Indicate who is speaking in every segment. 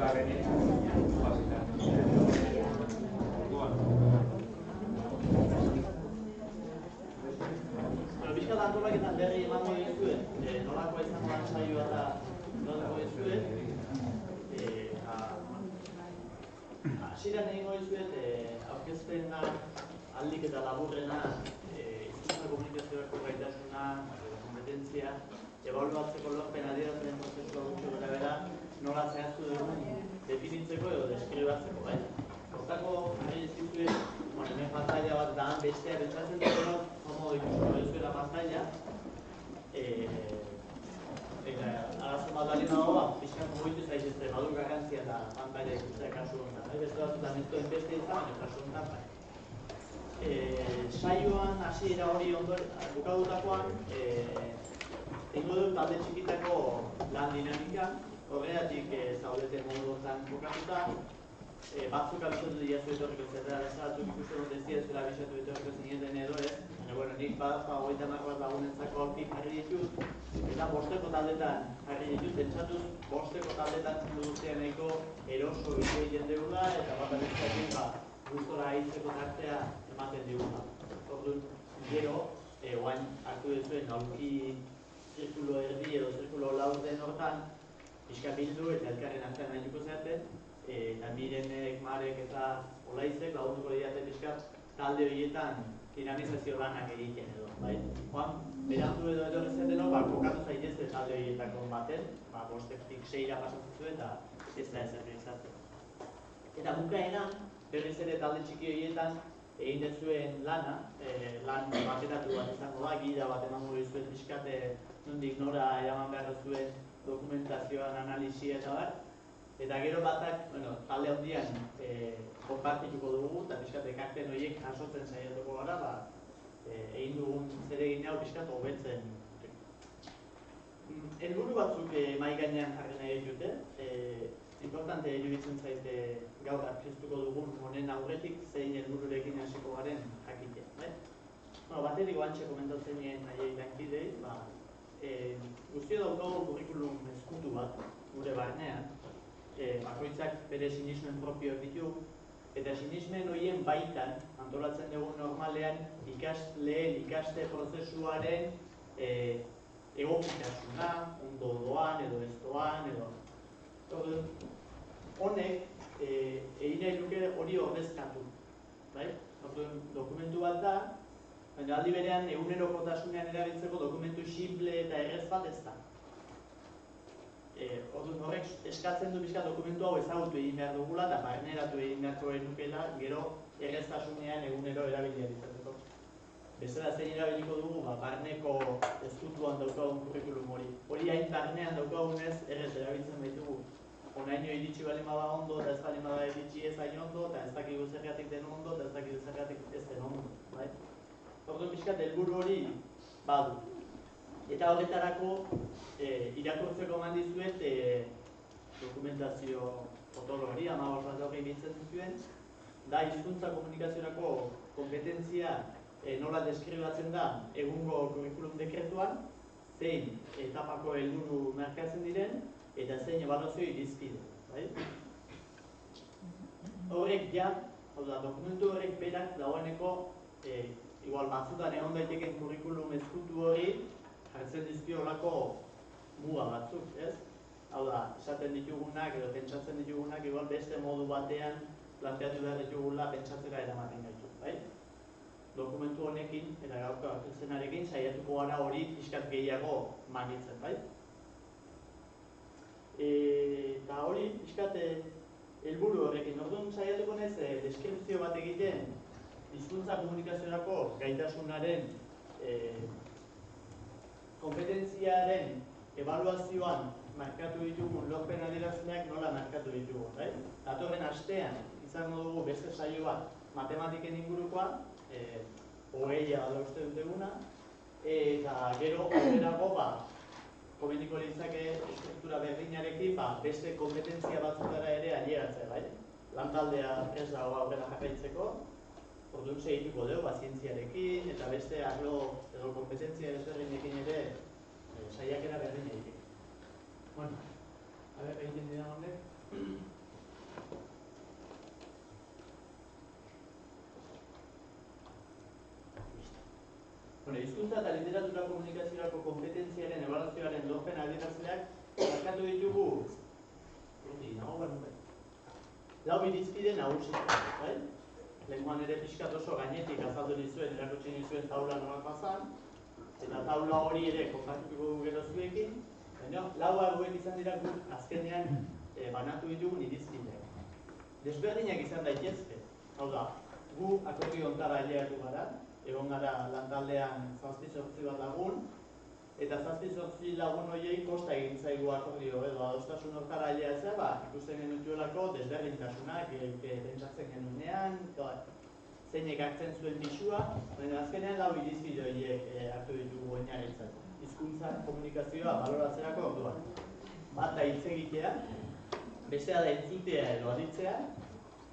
Speaker 1: Bizkat antolaketan berri emango dizuet, nolakoa izango da saioa eta nolakoa dizuet, hasieran egingo dizuet aurkezpena aldik eta laburrena hizkuntza komunikaziorako gaitasuna, kompetentzia, ebaluatzeko lorpen adierazpen prozesua gutxi gorabehera nola zehaztu dugun definitzeko edo deskribatzeko, bai? Hortako nahi dizkizuet, hemen pantalla bat da bestea pentsatzen dutenok, komodo ikusten duzuela pantalla, eta arazo bat baldin dago, pixkat mugitu zaitezte, badu garrantzia da pantalla ikustea kasu honetan, beste batzutan ez duen beste izan, baina kasu honetan bai. Saioan hasiera hori bukadutakoan, egingo dut talde txikitako lan dinamika, horregatik zaudete modu hortan kokatuta, batzuk abisatu diazu etorriko zerrela bezalatzuk ikusten dut ez diazuela abisatu etorriko zineten edo ez, baina nik badazpa 30 bat lagunentzako aurkik jarri ditut, eta bosteko taldetan jarri ditut, pentsatuz bosteko taldetan zendu guztia nahiko eroso bitu egiten dugula, eta bat abizkatik gustora aitzeko tartea ematen digula. Orduan, gero, oain hartu duzuen aurki zirkulo erdi edo zirkulo laurden hortan, pixka bildu eta elkarren artean nahituko zeaten, eta Mirenek, Marek eta Olaizek lagunduko diate pixkat talde horietan dinamizazio lanak egiten edo, bai? Joan, berandu edo etorrezatenok, kokatu zaitezte talde horietako baten, bostektik 6ra pasatzen eta ez da ezer izaten. Eta bukaeran, berriz ere talde txiki horietan egin dezuen lana, lan bateratu bat izango da, gida bat emango dizuet pixkat nondik nora eraman behar zuen dokumentazioan, analisia eta bar, eta gero batak, talde handian konpartituko dugu, eta pixkat ekarpen horiek jasotzen saiatuko gara, egin dugun zeregin hau pixkat hobetzen. Helburu batzuk mahai gainean jarri nahi ditute, importante iruditzen zaite gaur aurkeztuko dugun honen aurretik zein helbururekin hasiko garen jakitea, bai? Batetik oantxe komentatzen nien nahi lankidei, guztio daukagu kurrikulum ezkutu bat, gure barnean, bakoitzak bere sinismen propioak ditu, eta sinismen horien baitan, antolatzen dugu normalean, ikasleen ikaste prozesuaren egokitasuna, ondo doan edo ez doan, edo honek egin nahi luke hori ordezkatu, dokumentu bat da, baina aldi berean egunerokotasunean erabiltzeko dokumentu simple eta errez bat ez da. Horrek eskatzen du pixka dokumentu hau ezagutu egin behar dugula eta barneratu egin beharko genukela gero erreztasunean egunero erabilia izateko. Bezala zein erabiliko dugu, barneko ezkutuan daukagun kurrikulum hori. Hori hain barnean daukagunez errez erabiltzen baitugu. Honaino iritsi balin bada ondo eta ez balin bada iritsi ez hain ondo eta ez dakigu zergatik den ondo eta ez dakigu zergatik ez den ondo. Orduan pixkat helburu hori badu. Eta horretarako irakurtzeko eman dizuet dokumentazio potolo hori, 15 bat hori biltzen zuen, da hizkuntza komunikaziorako kompetentzia nola deskribatzen da egungo kurrikulum dekretuan, zein etapako helburu markatzen diren, eta zein ebaluazio irizpide. Horrek dokumentu horrek berak dagoeneko, igual batzutan egon daiteken kurrikulum ezkutu hori, jartzen dizkio olako muga batzuk, ez? Hau da, esaten ditugunak edo pentsatzen ditugunak igual beste modu batean planteatu behar ditugula pentsatzera eramaten gaitu, bai? Dokumentu honekin, eta gaurko aurkezpenarekin, saiatuko gara hori pixkat gehiago magitzen, bai? Eta hori pixkat helburu horrekin, orduan saiatuko naiz deskripzio bat egiten hizkuntza komunikaziorako gaitasunaren kompetentziaren ebaluazioan markatu ditugun lorpen adierazpenak nola markatu ditugu, bai? Datorren astean izango dugu beste saio bat matematiken ingurukoa, 20 bada uste duteguna, eta gero aurrerago komendiko litzake estruktura berdinarekin beste kompetentzia batzutara ere ailegatzea, bai? Lantaldea prest dago aurrera jarraitzeko, orduan segituko dugu zientziarekin eta beste arlo edo kompetentzia ezberdinekin ere saiakera berdin egiteko. Bueno, egiten dira honek. hartu ditugu, lau irizpide nagusiak, bai? Lehenkoan ere pixkat oso gainetik azaldu nizuen, erakutsi nizuen taula nolakoa zan, eta taula hori ere konpartituko dugu gero zuekin, baina lau hauek izan dira guk azkenean banatu ditugun irizpideak. Desberdinak izan daitezke, hau da, gu akordio ontara aileatu gara, egon gara lantaldean 7-8 bat lagun, eta 7-8 lagun horiei kosta egin zaigu akordio edo adostasun hortara aileatzea, ikusten genituelako desberdintasunak pentsatzen genuenean, zeinek hartzen zuen pisua, baina azkenean lau irizpide horiek hartu ditugu oinarritzat. Hizkuntza komunikazioa baloratzerako orduan. Bat da hitz egitea, bestea da entzutea edo aditzea,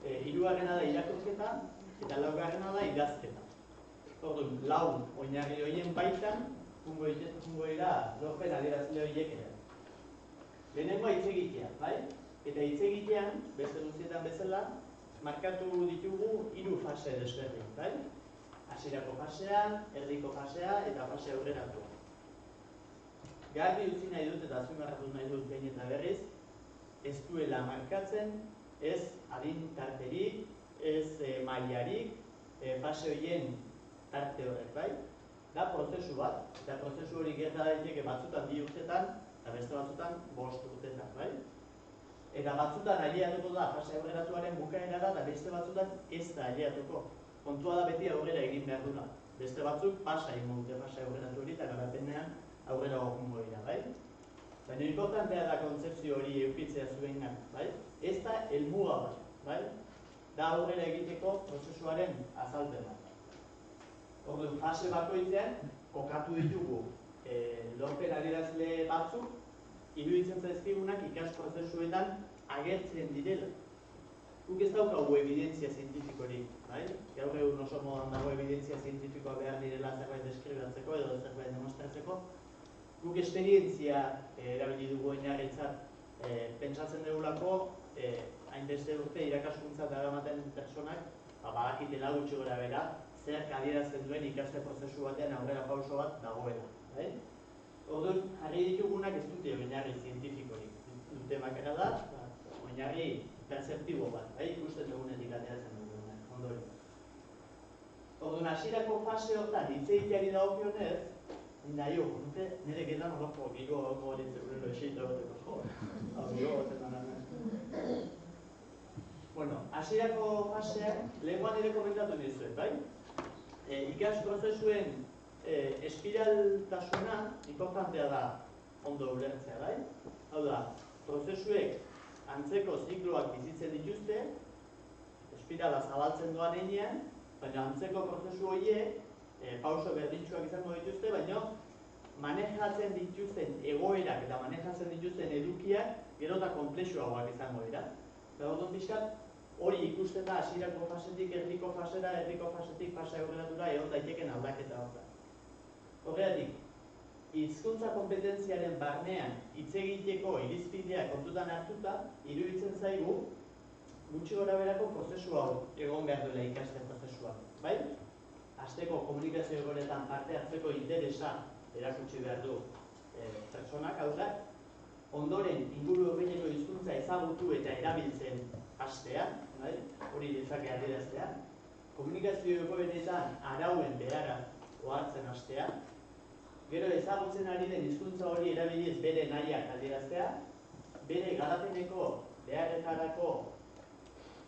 Speaker 1: hirugarrena da irakurketa, eta laugarrena da idazketa. Orduan, lau oinarri horien baitan, fungo dira lorpen adierazle horiek ere. Lehenengoa hitz egitea, bai? Eta hitz egitean, beste guztietan bezala, markatu ditugu 3 fase desberdin, bai? Hasierako fasea, erdiko fasea eta fase aurreratua. Garbi utzi nahi dut eta azpimarratu nahi dut behin eta berriz, ez duela markatzen, ez adin tarterik, ez mailarik, fase horien tarte horrek, bai? Da prozesu bat, eta prozesu hori gerta daiteke batzutan 2 urtetan, eta beste batzutan 5 urtetan, bai? Eta batzutan aileatuko da fase aurreratuaren bukaerara, eta beste batzutan ez da aileatuko. Kontua da beti aurrera egin behar duna. Beste batzuk pasa egingo dute fase aurreratu hori, eta garapenean aurrera joango dira, bai? Baina inportantea da kontzepzio hori eukitzea zuengan, bai? Ez da helmuga bat, bai? Da aurrera egiteko prozesuaren azalpen bat. Orduan, fase bakoitzean kokatu ditugu lorpen adierazle batzuk, iruditzen zaizkigunak ikas prozesuetan agertzen direla. Guk ez daukagu evidentzia zientifikorik, bai? Gaur egun oso modan dago evidentzia zientifikoa behar direla zerbait deskribatzeko edo zerbait demostratzeko. Guk esperientzia erabili dugu oinarritzat pentsatzen dugulako hainbeste urte irakaskuntza daramaten pertsonak badakitela gutxi gora bera zer adierazten duen ikaste prozesu batean aurrera pauso bat dagoela, bai? Orduan, jarri ditugunak ez dute oinarri zientifikorik. Dute bakarra da, oinarri perceptibo bat, ikusten dugunetik ateratzen dugunak, ondorio. Orduan, hasierako fase hortan hitz egiteari dagokionez, nahi nuke nire getan horoko gigo hori zeurero eseita bateko Bueno, hasierako faseak lehenkoan ere komentatu dizuet, bai? Ikas prozesuen espiraltasuna importantea da ondo ulertzea, bai? Hau da, prozesuek antzeko zikloak bizitzen dituzte, espirala zabaltzen doan heinean, baina antzeko prozesu horiek pauso berdintsuak izango dituzte, baina manejatzen dituzten egoerak eta manejatzen dituzten edukiak gero eta konplexuagoak izango dira. Eta orduan pixkat, hori ikusten da hasierako fasetik erdiko fasera, erdiko fasetik fase aurreratura egon daiteken aldaketa horretan. Horregatik, hizkuntza kompetentziaren barnean hitz egiteko irizpideak kontutan hartuta, iruditzen zaigu gutxi gora berako prozesu hau egon behar duela ikaste prozesua, bai? Hasteko komunikazio egoeretan parte hartzeko interesa erakutsi behar du pertsonak, hau da, ondoren inguru hurbileko hizkuntza ezagutu eta erabiltzen hastea, hori dezake adieraztea, komunikazio egoeretan arauen beharra ohartzen hastea, gero ezagutzen ari den hizkuntza hori erabiliz bere nahiak adieraztea, bere garapeneko beharretarako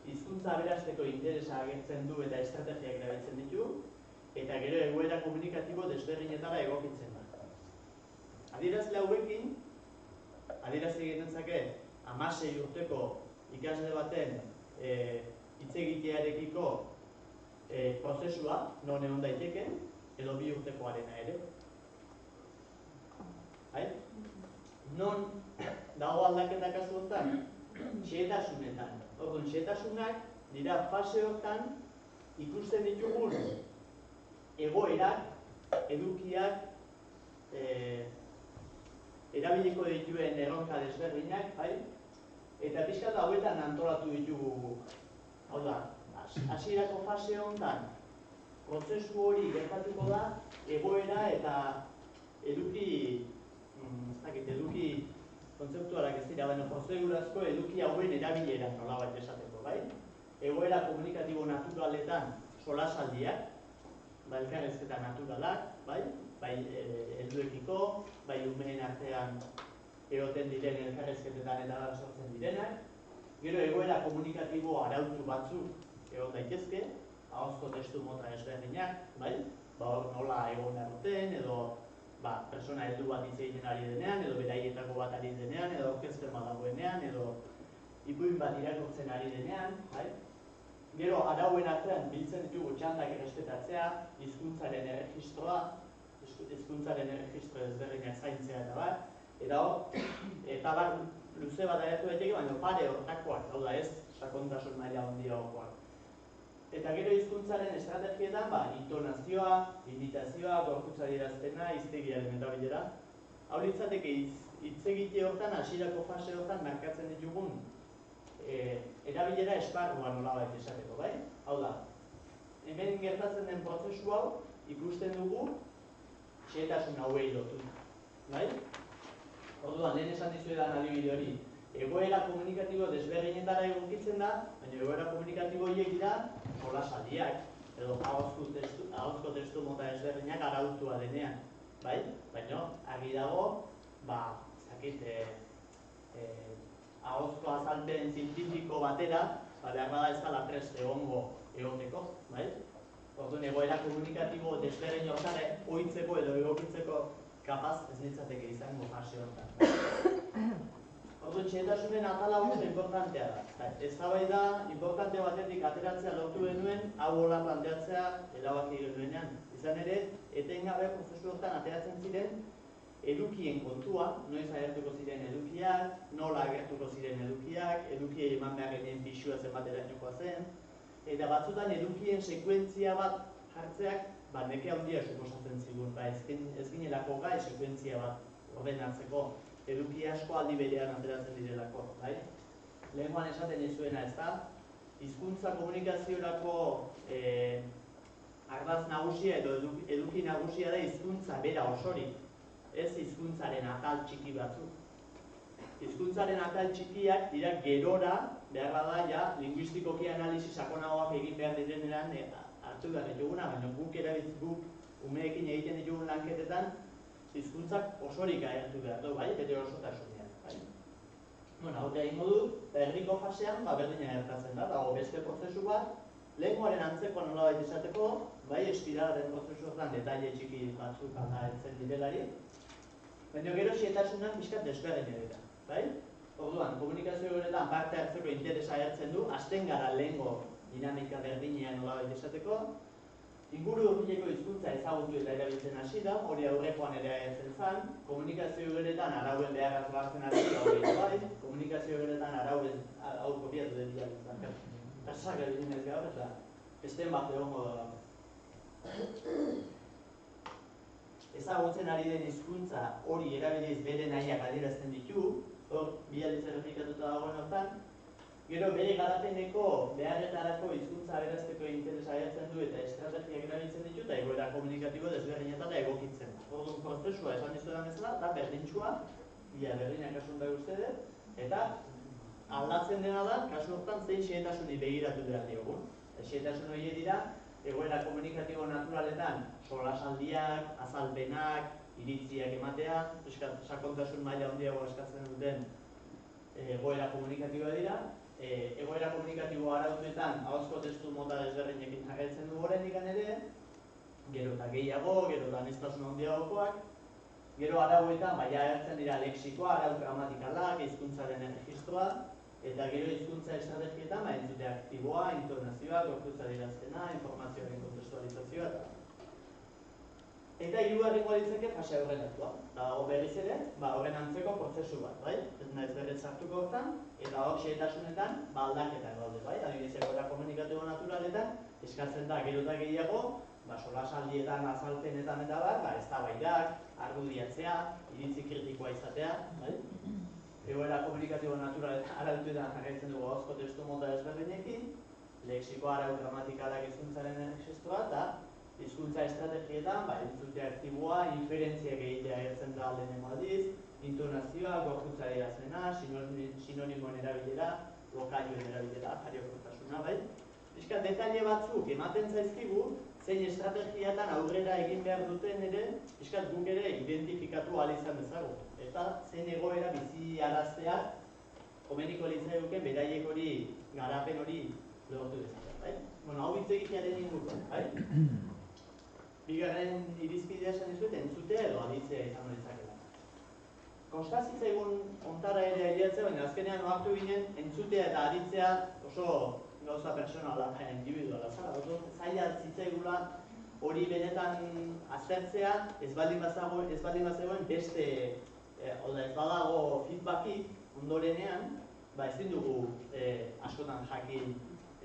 Speaker 1: hizkuntza aberasteko interesa agertzen du eta estrategiak erabiltzen ditu, eta gero egoera komunikatibo desberdinetara egokitzen da. Adierazle hauekin, adierazi genentzake 16 urteko ikasle baten hitz egitearekiko prozesua, non egon daiteken, edo 2 urtekoarena ere. Non dago aldaketa kasu honetan? Xehetasunetan. Orduan, xehetasunak dira fase hortan ikusten ditugun egoerak, edukiak, erabiliko dituen erronka desberdinak, eta pixkat hauetan antolatu ditugu. Hau da, hasierako fase honetan prozesu hori gertatuko da egoera eta eduki kontzeptualak egiturazko eduki hauen erabilera nolabait esateko, bai? Egoera komunikatibo naturaletan solasaldiak, elkarrizketa naturalak, bai helduekiko, bai umeen artean egoten diren elkarrizketetan eta sortzen direnak. Gero egoera komunikatibo arautu batzuk egon daitezke, ahozko testu mota ezberdinak, bai? Nola egon duten, edo persona heldu bat hitz egiten ari denean, edo beraietako bat ari denean, edo aurkezpen bat dagoenean, edo ipuin bat irakurtzen ari denean, bai? Gero arauen artean biltzen ditugu txandak errespetatzea, hizkuntzaren erregistroa, hizkuntzaren erregistro ezberdinak zaintzea eta bar, eta bar luze bat agertu daiteke, baina pare hortakoak, hau da ez, sakontasun maila handiagokoak. Eta gero hizkuntzaren estrategietan, intonazioa, imitazioa, gorputz adierazpena, hiztegiaren erabilera. Hau litzateke hitz egite hortan, hasierako fase hortan markatzen ditugun erabilera esparrua nolabait esateko, bai? Hau da, hemen gertatzen den prozesu hau ikusten dugu xehetasun hauei lotu, bai? Orduan, lehen esan dizuedan adibide hori, egoera komunikatibo desberdinetara egokitzen da, baina egoera komunikatibo horiek dira solasaldiak, edo ahozko testu mota desberdinak arautua denean, bai? Baina, argi dago, ahozko azalpen zientifiko batera, behar bada ez dela prest egongo egoteko, bai? Orduan, egoera komunikatibo desberdin hortara ohitzeko edo egokitzeko kapaz ez litzateke izango fase hortan. Orduan, xehetasunen atala oso importantea da. Eztabaida importante batetik ateratzea lortu genuen, hau hola planteatzea erabaki genuenean. Izan ere, etengabe prozesu hortan ateratzen ziren edukien kontua, noiz agertuko ziren edukiak, nola agertuko ziren edukiak, edukiei eman behar genien pisua zenbaterainokoa zen, eta batzutan edukien sekuentzia bat jartzeak neke handia suposatzen zigun, ez ginelako gai sekuentzia bat ordenatzeko eduki asko aldi berean ateratzen direlako, bai? Lehengoan esaten dizuena ez da, hizkuntza komunikaziorako ardatz nagusia edo eduki nagusia da hizkuntza bera osorik, ez hizkuntzaren atal txiki batzuk. Hizkuntzaren atal txikiak dira gerora, behar bada, linguistikoki analizi sakonagoak egin behar direnean hartu behar dituguna, baina guk umeekin egiten ditugun lanketetan hizkuntzak osorik agertu behar du, bai, bere osotasunean, bai. Hau egingo dut, eta herriko fasean, berdina gertatzen da, dago beste prozesu bat, lehengoaren antzeko nolabait izateko, bai, espiralaren prozesu hortan detaile txiki batzuk aldatzen direlari, baina gero xehetasunak pixkat desberdina dira, bai? Orduan, komunikazio horretan parte hartzeko interesa agertzen du, hasten gara lehengo dinamika berdinean nolabait izateko, inguru hurbileko hizkuntza ezagutu eta erabiltzen hasi da, hori aurrekoan ere agertzen zen, komunikazio horretan arauen beharraz gartzen hasi da hori bai, komunikazio horretan arauen kopiatu den diatzen. Persak egin ez gaur eta esten bat egongo da. Ezagutzen ari den hizkuntza hori erabiliz bere nahiak adierazten ditu, hor bi aldiz errepikatuta dagoen hortan, gero bere garapeneko beharretarako hizkuntza aberazteko interesa agertzen du eta estrategiak erabiltzen ditu eta egoera komunikatibo desberdinetara egokitzen. Orduan prozesua esan dizuetan bezala, eta berdintxua, ia berdinak kasun da uste dut, eta aldatzen dena da, kasu hortan zein xehetasuni begiratu behar diogun. Xehetasun horiek dira, egoera komunikatibo naturaletan solasaldiak, azalpenak, iritziak ematea, sakontasun maila handiago eskatzen duten egoera komunikatiboa dira, egoera komunikatibo arautuetan ahozko testu mota desberdinekin agertzen du oraindik ere, gero eta gehiago, gero eta aniztasun handiagokoak, gero arauetan agertzen dira lexikoa, arau gramatikalak, hizkuntzaren erregistroa, eta gero hizkuntza estrategietan entzute aktiboa, intonazioa, gorputz adierazpena, informazioaren kontestualizazioa eta eta hirugarrengoa litzake fase aurreratua. Dago berriz ere, horren antzeko prozesu bat, bai? Ez naiz berriz sartuko hortan, eta hor xehetasunetan aldaketak daude, bai? Adibidez, egoera komunikatibo naturaletan eskatzen da gero eta gehiago, solasaldietan, azalpenetan eta eztabaidak, argudiatzea, iritzi kritikoa izatea, bai? Egoera komunikatibo naturaletan arautuetan jarraitzen dugu ahozko testu mota desberdinekin, lexiko arau gramatikalak hizkuntzaren erregistroa eta hizkuntza estrategietan, entzute aktiboa, inferentziak egitea agertzen da lehenengo aldiz, intonazioa, gorputz adierazpena, sinonimo algoritmoen erabilera, lokailuen erabilera, jariokortasuna, bai? Piskat, detaile batzuk ematen zaizkigu, zein estrategiatan aurrera egin behar duten ere, piskat guk ere identifikatu ahal izan dezago. Eta zein egoera bizi arazteak, komeniko litzaiuke beraiek hori, garapen hori lortu dezatzen, bai? Bueno, hau hitz egitearen inguruan, bai? Bigarren irizpidea esan dizuet, entzutea edo aditzea izango ditzakela. Kosta zitzaigun ontara ere aileatzea, baina azkenean ohartu ginen entzutea eta aditzea oso gauza personala, individuala zara. Oso zaila zitzaigula hori benetan aztertzea, ez baldin bazegoen beste, ez badago feedbackik ondorenean, ezin dugu askotan jakin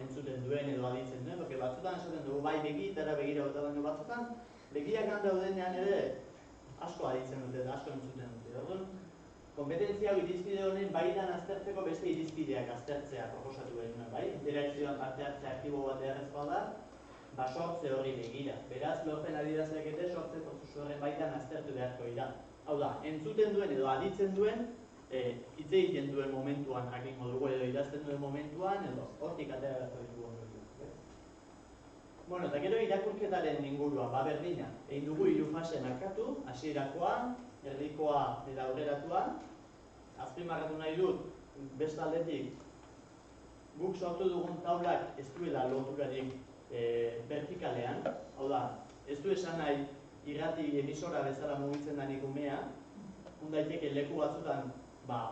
Speaker 1: entzuten duen edo aditzen duen, porque batzutan esaten dugu bai begietara begira eta baino batzutan begiak daudenean ere asko aditzen dute eta asko entzuten dute. Orduan, kompetentzia hau irizpide honen baitan aztertzeko beste irizpideak aztertzea proposatu behar nuen, bai? Interakzioan parte hartze aktibo bat beharrezkoa da, sortze horri begira. Beraz, lorpen adierazleak ere sortze prozesu horren baitan aztertu beharko dira. Hau da, entzuten duen edo aditzen duen, hitz egiten duen momentuan jakingo dugu edo idazten duen momentuan edo hortik atera beharko ditugu ondorioak. Bueno, eta gero irakurketaren inguruan, berdina. Egin dugu 3 fase markatu, hasierakoa, erdikoa eta aurreratua. Azpimarratu nahi dut, beste aldetik, guk sortu dugun taulak ez duela loturarik vertikalean. Hau da, ez du esan nahi irrati emisora bezala mugitzen denik umea, daiteke leku batzutan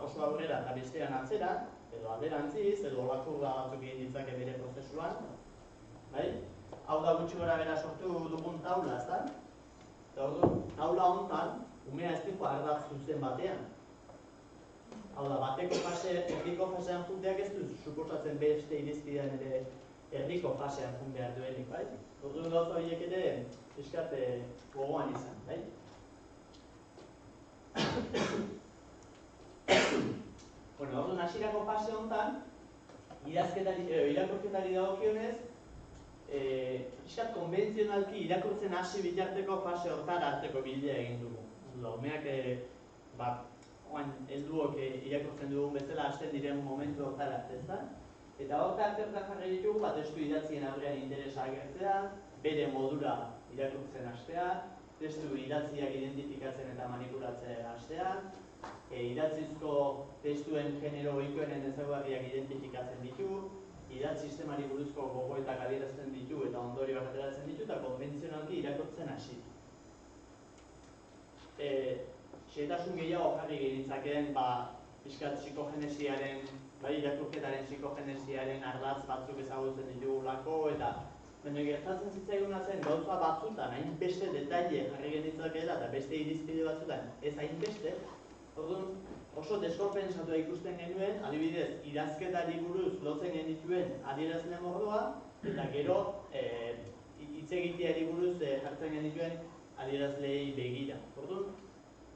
Speaker 1: oso aurrera eta bestean atzera, edo alderantziz, edo olako batzuk egin ditzake bere prozesuan. Hau da gutxi gora bera sortu dugun taula, ezta? Eta orduan, taula hontan, umea ez diko ardatz zuzen batean. Hau da, bateko fase, erdiko fasean junteak ez du suposatzen beste irizpidean ere erdiko fasean jun behar duenik, bai? Orduan gauza horiek ere, piskat gogoan izan, bai? Bueno, orduan hasierako fase honetan, irakurketari dagokionez, piskat konbentzionalki irakurtzen hasi bitarteko fase hortara arteko bidea egin dugu. Umeak helduok irakurtzen dugun bezala hasten diren momentu hortara arte, eta hortan jarri ditugu testu idatzien aurrean interesa agertzea, bere modura irakurtzen hastea, testu idatziak identifikatzen eta manipulatzen hastea, idatzizko testuen genero ohikoenen ezaugarriak identifikatzen ditu, idatz sistemari buruzko gogoetak adierazten ditu eta ondorioak ateratzen ditu eta konbentzionalki irakurtzen hasi. Xehetasun gehiago jarri genitzakeen pixkat psikogenesiaren, irakurketaren psikogenesiaren ardatz batzuk ezagutzen ditugulako eta baina gertatzen zitzaiguna zen gauza batzutan hainbeste detaile jarri genitzakeela eta beste irizpide batzutan ez hainbeste. Orduan, oso deskonpentsatua ikusten genuen, adibidez, idazketari buruz lotzen genituen adierazle mordoa, eta gero hitz egiteari buruz jartzen genituen adierazleei begira. Orduan,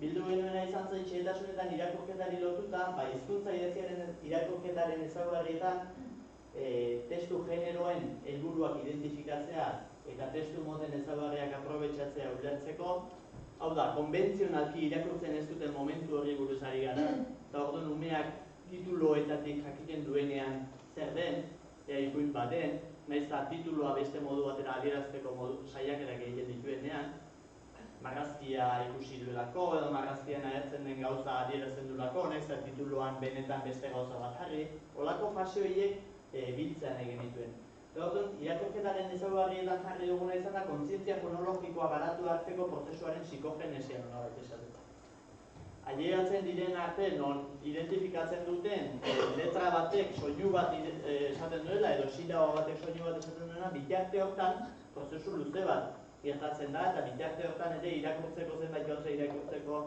Speaker 1: bildu genuena izan zen xehetasunetan irakurketari lotuta, hizkuntza irakurketaren ezaugarrietan testu generoen helburuak identifikatzea eta testu moten ezaugarriak aprobetxatzea ulertzeko. Hau da, konbentzionalki irakurtzen ez duten momentu horri buruz ari gara, eta orduan umeak tituloetatik jakiten duenean zer den, ipuin baten, nahiz eta tituloa beste modu batera adierazteko saiakerak egiten dituenean, marrazkia ikusi duelako edo marrazkian agertzen den gauza adierazten duelako, nahiz eta tituloan benetan beste gauza bat jarri, holako fase horiek biltzean egin dituen. Orduan, irakurketaren ezaugarrietan jarri duguna izan da kontzientzia fonologikoa garatu arteko prozesuaren psikogenesia nolabait esateko. Ailegatzen diren arte non identifikatzen duten letra batek soinu bat esaten duela edo silaba batek soinu bat esaten duela, bitarte hortan prozesu luze bat gertatzen da eta bitarte hortan ere irakurtzeko zenbait gauza irakurtzeko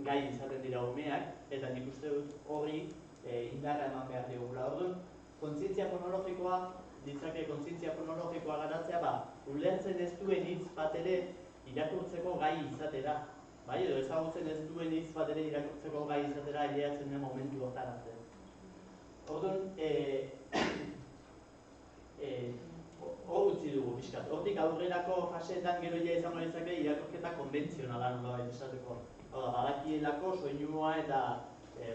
Speaker 1: gai izaten dira umeak eta nik uste dut horri indarra eman behar digula. Orduan, kontzientzia fonologikoa ditzake kontzientzia fonologikoa garatzea, ulertzen ez duen hitz bat ere irakurtzeko gai izatera. Edo ezagutzen ez duen hitz bat ere irakurtzeko gai izatera aileatzen den momentu hortan arte. Orduan, hor utzi dugu pixkat. Hortik aurrerako faseetan gero ja izango ditzake irakurketa konbentzionala nolabait esateko. Hau da, badakielako soinua eta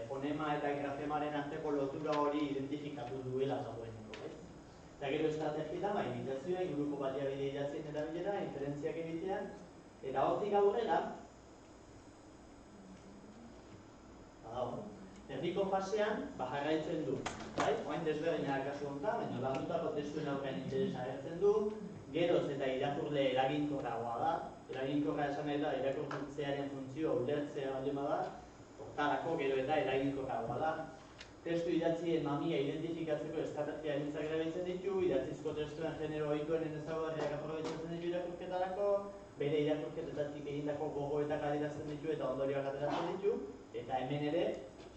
Speaker 1: fonema eta grafemaren arteko lotura hori identifikatu duela dagoeneko, bai? Eta gero estrategietan, imitazioa, inguruko baliabide idatzien erabilera, inferentziak egitean, eta hortik aurrera, herriko fasean, jarraitzen du. Oain desberdinak kasu honetan, baina landutako testuen aurrean interesa agertzen du, geroz eta irakurle eraginkorragoa da. Eraginkorra esan nahi da, irakurtzearen funtzioa ulertzea baldin bada, hortarako gero eta eraginkorragoa da. Testu idatzien mamia identifikatzeko estrategia emitzak erabiltzen ditu, idatzizko testuen genero ohikoenen ezaugarriak aprobetxatzen ditu irakurketarako, bere irakurketetatik egindako gogoetak adierazten ditu eta ondorioak ateratzen ditu, eta hemen ere,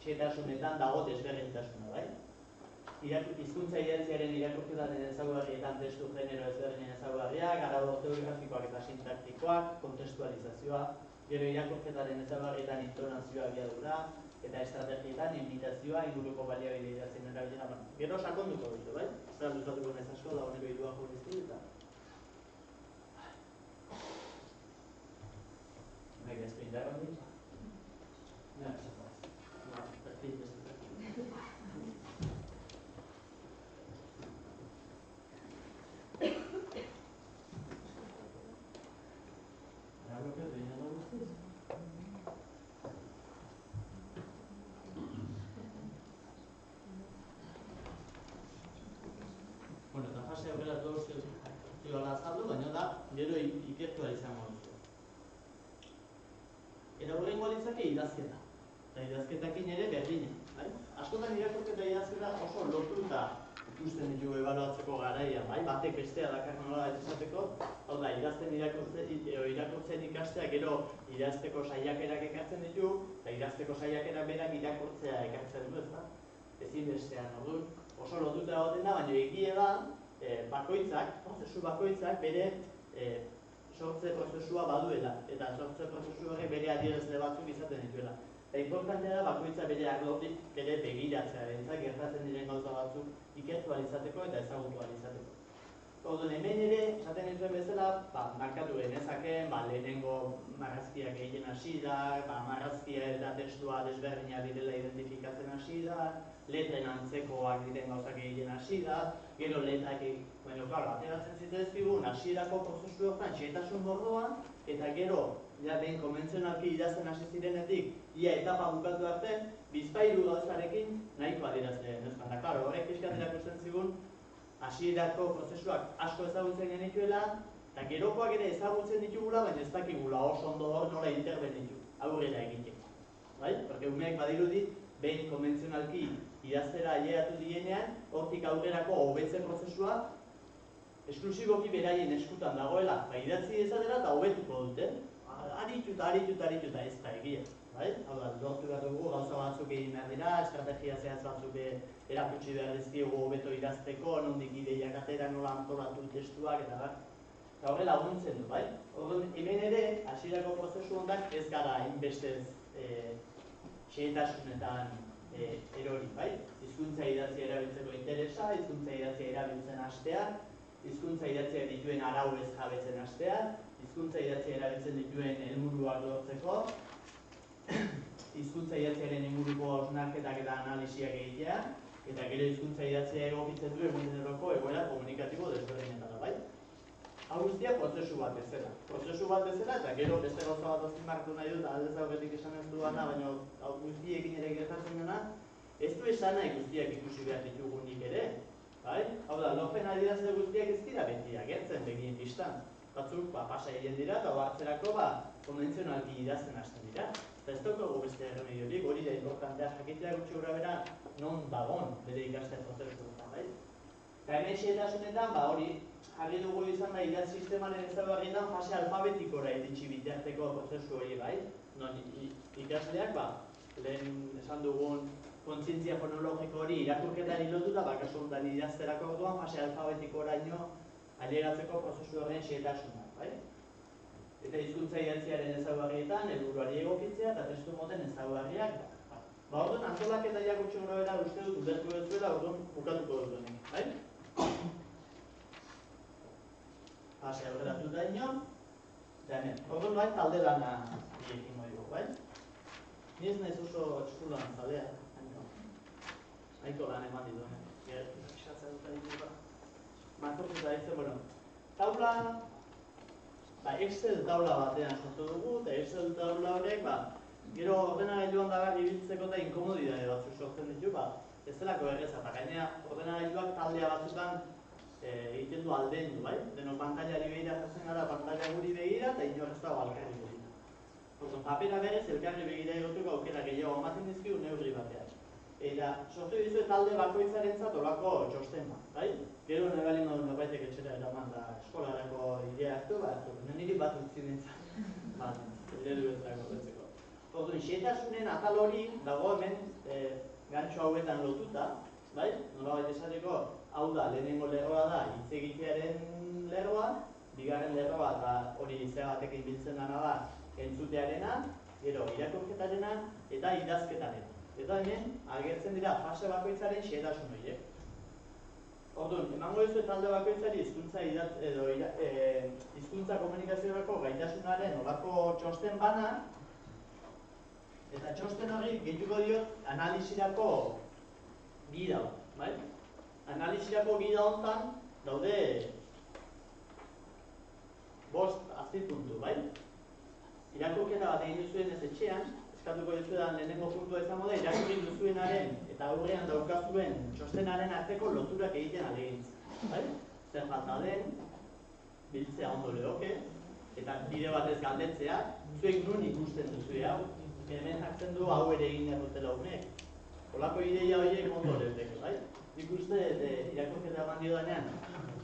Speaker 1: xetasunetan dago desberdintasuna, bai? Hizkuntza idatziaren irakurketaren ezaugarrietan testu genero ezberdinen ezaugarriak, arau ortografikoak eta sintaktikoak, kontestualizazioa, gero irakurketaren ezaugarrietan intonazioa abiadura, eta estrategietan imitazioa, inguruko baliabide idatzien erabilera. Gero sakonduko ditu, bai? Ez da luzatuko naiz asko, dagoeneko hiruak jo dizkit eta Nek ez du indarra hori? Ja, perfil, ez du. Bueno, eta fase aurrera zioala azaldu, baina da, gero ikertua izango duzu. Eta horrengo litzake idazketa. Eta idazketakin ere berdina. Askotan irakurketa idazketa oso lotuta ikusten ditugu ebaluatzeko garaia, batek bestea dakar nola izateko, hau da, idazten irakurtzen ikastea, gero idazteko saiakerak ekartzen ditu, eta idazteko saiakerak berak irakurtzea ekartzen du, ezta? Ezin bestean, orduan, oso lotuta egoten da, baina egia da, bakoitzak, prozesu bakoitzak bere sortze prozesua baduela, eta sortze prozesu horrek bere adierazle batzuk izaten dituela. Eta importantea da bakoitza bere arlotik ere begiratzea, gertatzen diren gauza batzuk ikertu izateko eta ezagutu izateko. Orduan, hemen ere, esaten dituen bezala, markatu genezakeen, lehenengo marrazkiak egiten hasi da, marrazkia eta testua desberdina direla identifikatzen hasi da, letren antzekoak diren gauzak egiten hasi da, gero letrak ateratzen zitzaizkigun hasierako prozesu horretan xehetasun mordoa, eta gero, behin konbentzionalki idazten hasi zirenetik, ia etapa bukatu arte, bizpahiru gauzarekin nahiko adierazten ezkan. Eta, horrek pixkat erakusten zigun, hasierako prozesuak asko ezagutzen genituela, eta gerokoak ere ezagutzen ditugula, baina ez dakigula oso ondo hor nola interbenitu, aurrera egiteko. Porque umeak badirudi, behin konbentzionalki idaztera aileatu dienean, hortik aurrerako hobetze prozesua esklusiboki beraien eskutan dagoela, idatzi dezatela eta hobetuko dute. Arituta ez da egia. Hau da, lortu behar dugu, gauza batzuk egin behar dira, estrategia zehaz batzuk erakutsi behar dizkigu hobeto idazteko, nondik ideiak atera, nola antolatu testuak, eta bar. Eta horre laguntzen du, bai? Orduan, hemen ere, hasierako prozesu honetan ez gara hainbestez xehetasunetan erori, bai? Hizkuntza idatzia erabiltzeko interesa, hizkuntza idatzia erabiltzen hastea, hizkuntza idatzia dituen arau ez jabetzen hastea, hizkuntza idatzia erabiltzen dituen helburuak lortzeko, hizkuntza idatziaren inguruko hausnarketak eta analisiak egitea, eta gero hizkuntza idatzia egokitzen du eguneroko egoera komunikatibo desberdinetara, bai? Hau guztia prozesu bat bezala. Prozesu bat bezala, eta gero beste gauza bat azpimarratu nahi dut, aldez aurretik esan ez duana, baina hau guztiekin ere gertatzen dena, ez du esan nahi guztiak ikusi behar ditugunik ere, bai? Hau da, lorpen adierazle guztiak ez dira beti agertzen begien bistan. Batzuk pasa egin dira, eta hartzerako konbentzionalki idazten hasten dira. Eta ez daukagu beste erremediorik, hori da importantea jakitea gutxi gura bera non dagon bere ikasten prozesuetan, bai? Eta hemen xehetasunetan, hori jarri dugu izan da idatz sistemaren ezaugarrietan fase alfabetikora iritsi bitarteko prozesu hori, bai? Non ikasleak, lehen esan dugun kontzientzia fonologiko hori irakurketari lotuta, kasu honetan idazterako orduan fase alfabetikoraino ailegatzeko prozesu horren xehetasuna, bai? Eta hizkuntza idatziaren ezaugarrietan, helburuari egokitzea eta testu moten ezaugarriak. Orduan, antolaketa gutxi gora bera uste dut ulertu bezuela, orduan bukatuko dut honek, bai? Fase aurreratu da ino, eta hemen, orduan talde lana egingo dugu, bai? Ni ez naiz oso eskulan zalea. nahiko lan eman ditu. Esatzen dut aditu makurtuta ditzen, bueno, taula, Excel taula batean sortu dugu, eta Excel taula horrek, gero ordenagailuan dagar ibiltzeko eta inkomodidade batzuk sortzen ditu, ez delako erreza, eta gainera ordenagailuak taldea batzutan egiten du alden du, bai? Denok pantailari begira jartzen gara, pantaila guri begira, eta inor ez dago alkarri begira. Papera berez, elkarri begira egotuko aukera gehiago ematen dizkigu neurri batean. Eta sortu dizue talde bakoitzarentzat olako txosten bat, bai? Gero nahi balin modu norbaitek etxera eraman da eskolarako idea hartu, niri bat utzi nintzen, eredu bezalako betzeko. Orduan, xehetasunen atal hori dago hemen gantxo hauetan lotuta, bai? Nolabait esateko, hau da, lehenengo lerroa da hitz egitearen lerroa, bigarren lerroa eta hori zera batekin biltzen dena da entzutearena, gero irakurketarena eta idazketarena. Eta hemen, agertzen dira fase bakoitzaren xehetasun horiek. Orduan, emango dizu talde bakoitzari hizkuntza komunikaziorako gaitasunaren olako txosten bana, eta txosten hori gehituko diot analisirako gida bat, bai? Analisirako gida hontan daude 5 azpipuntu, bai? Irakurketa bat egin duzuen ez etxean, eskatuko dizuetan lehenengo puntua izango da, irakurri duzuenaren eta aurrean daukazuen txostenaren arteko loturak egiten alegintzen, bai? Zer falta den, biltzea ondo lehoke, eta bide batez galdetzea, zuek nun ikusten duzue hau, hemen jartzen du hau ere egin errutela umek. Olako ideia horiek ondo leheteke, bai? Nik uste irakurketa eman dio denean,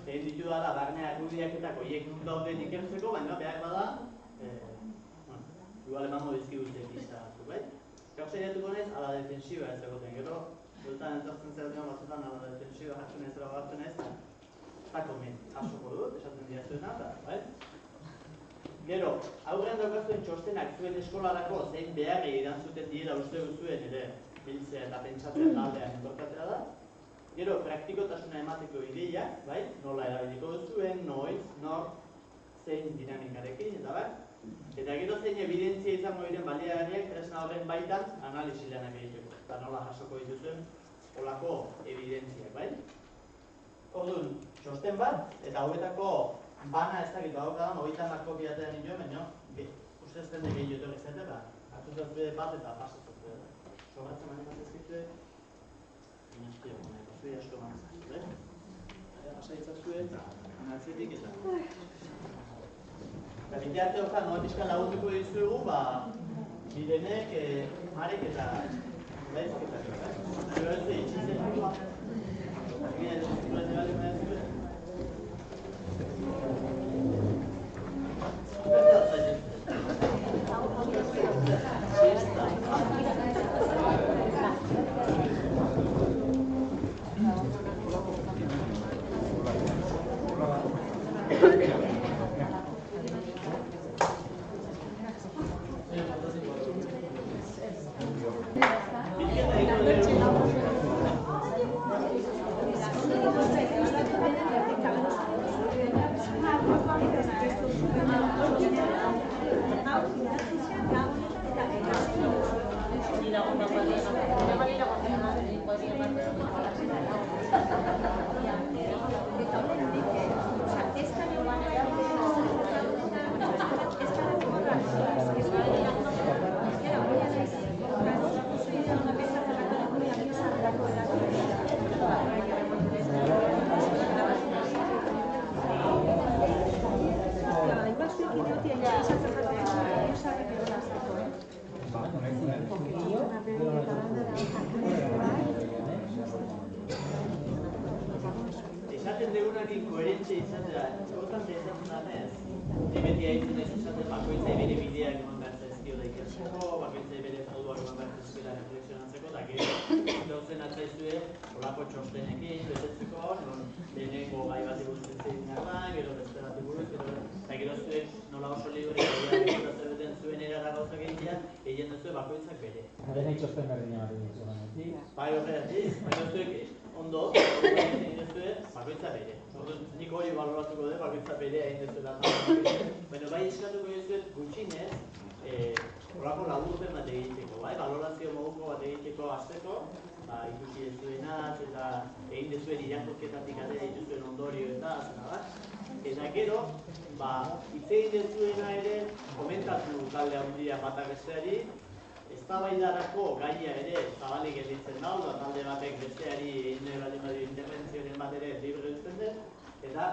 Speaker 1: egin ditu dara barne argudiaketak horiek nun dauden ikertzeko, baina behar bada, igual emango dizkiguten pista batzuk, bai? Gauzaiatuko naiz, ala defensiba ez egoten, gero, bueltan entortzen zeratzen batzutan ala defensiba jartzen ez dela gartzen ez, eta komen, jasoko dut, esaten dira zuena, bai? Gero, aurrean daukazuen txostenak zuen eskolarako zein beharri erantzuten diela uste duzuen ere biltzea eta pentsatzea taldean entorkatzea da. Gero, praktikotasuna emateko ideiak, bai? Nola erabiliko duzuen, noiz, nor, zein dinamikarekin, eta bai? Eta gero zein evidentzia izango diren baliagarriak tresna horren baitan analisi lanak egiteko. Eta nola jasoko dituzuen olako evidentziak, bai? Orduan, txosten bat, eta hauetako bana ez dakit badaukadan, 30 kopiatean nioen, baina uste ez dende gehiago etorri zetela, hartuzen zuen bat eta pasatzen zuen. Sobratzen mani bat ezkitzue, inaztio, zuen asko manzak, bai? Pasaitzak zuen, anatzetik eta... Eta bidearte horretan, noa pixka lagunduko dizuegu, bidenek, marek eta daizketak, bai? Gero ez da itxizen dugu, egin ez zuen egali nahi zuen. Esaten degunakin koherentzia izatea, importante izaten danez, beti haitzen ez izaten bakoitzai bere bideak eman behar zaizkio da ikertzeko, bakoitzai bere moduak eman behar zaizkiola reflexionatzeko, eta gero gauzen atzaizue olako txostenekin, betetzeko, lehenengo gai bat egurtzen zein narran, gero beste bat eguruz, eta gero zuek nola oso libre eta zerbeten zuen erara gauzak egin duzue bakoitzak bere.
Speaker 2: Denei txosten berdina bat egin zuen.
Speaker 1: Bai, horregatik, baina zuek ondo, egin duzue bakoitza bere. Nik hori baloratuko dut, bakoitza bere egin duzuela. Baina bai eskatuko dizuet gutxinez, horako laburpen bat egiteko, bai? Balorazio moduko bat egiteko hasteko, ikusi ez duenaz, eta egin dezuen irakurketatik atera dituzuen ondorio eta eta gero, hitz egin dezuena ere komentatu talde handia batak besteari, eztabaidarako gaia ere zabalik gelditzen da, talde batek besteari egin nahi baldin badu interbentzioren bat ere libre uzten den, eta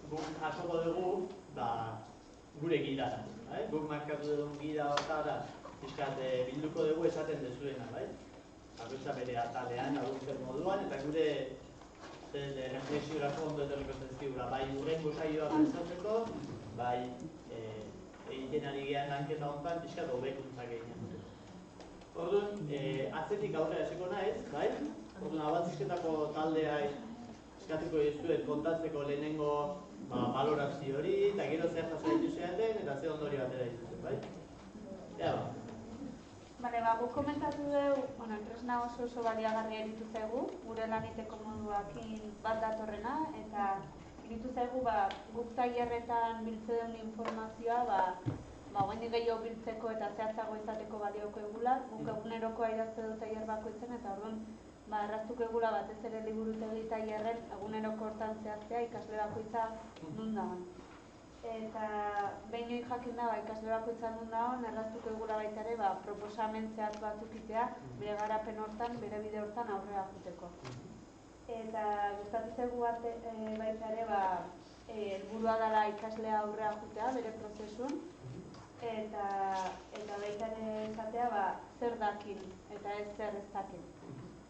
Speaker 1: guk jasoko dugu gure gidara. Guk markatu dugun gida hortara bilduko dugu esaten dezuena, bakoitza bere atalean, adurtzen moduan, eta gure reflexiorako ondo etorriko zaizkigula, bai hurrengo saioa pensatzeko, bai egiten ari gehan lanketa honetan pixkat hobekuntzak egin. Orduan, atzetik aurrera esiko naiz, bai? Orduan, abaltzizketako taldea eskatuko dizuet kontatzeko lehenengo balorazio hori, eta gero zer jaso dituzeaten, eta zer ondori batera dituzen, bai? Ea ba.
Speaker 3: Bale, guk komentatu dugu, tresna oso baliagarria iritu zaigu, gure laniteko moduakin bat datorrena, eta iritu zaigu guk tailerretan biltze duen informazioa, oaindik gehiago biltzeko eta zehatzago izateko balioko egula, guk egunerokoa idazte du tailer bakoitzen, eta orduan erraztuko egula batez ere liburutegi tailerren eguneroko hortan zehaztea ikasle bakoitza nun dagoen. Eta behin hori jakin da, ikasle bakoitza nun dagoen, erraztuko egula baita ere proposamen zehatz batzuk itea bere garapen hortan, bere bide hortan aurrera joteko. Eta gustatu zaigu baita ere helburua dela ikaslea aurrera jotea bere prozesuan, eta baita ere esatea zer dakin eta ez zer ez dakin.